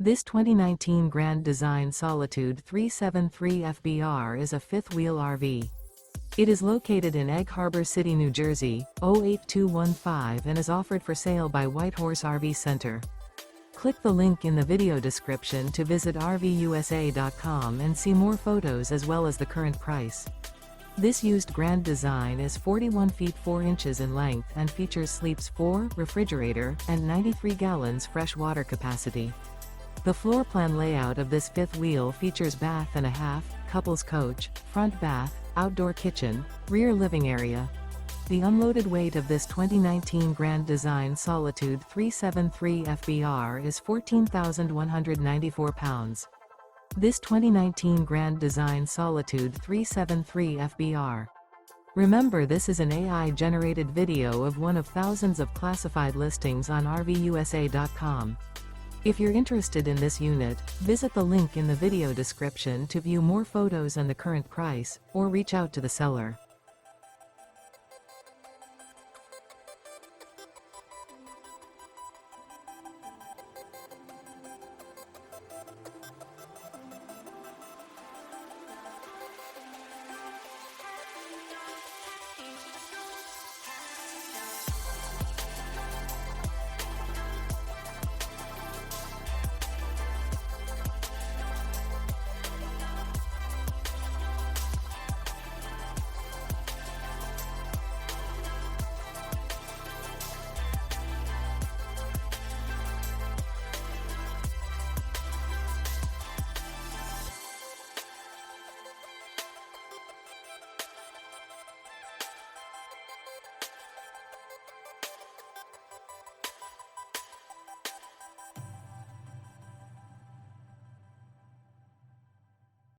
This 2019 Grand Design Solitude 373 FBR is a fifth-wheel RV. It is located in Egg Harbor City, New Jersey, 08215 and is offered for sale by Whitehorse RV Center. Click the link in the video description to visit RVUSA.com and see more photos as well as the current price. This used Grand Design is 41 feet 4 inches in length and features sleeps 4, refrigerator, and 93 gallons fresh water capacity. The floor plan layout of this fifth wheel features bath and a half, couples coach, front bath, outdoor kitchen, rear living area. The unloaded weight of this 2019 Grand Design Solitude 373 FBR is 14,194 pounds. This 2019 Grand Design Solitude 373 FBR. Remember, this is an AI-generated video of one of thousands of classified listings on RVUSA.com. If you're interested in this unit, visit the link in the video description to view more photos and the current price, or reach out to the seller.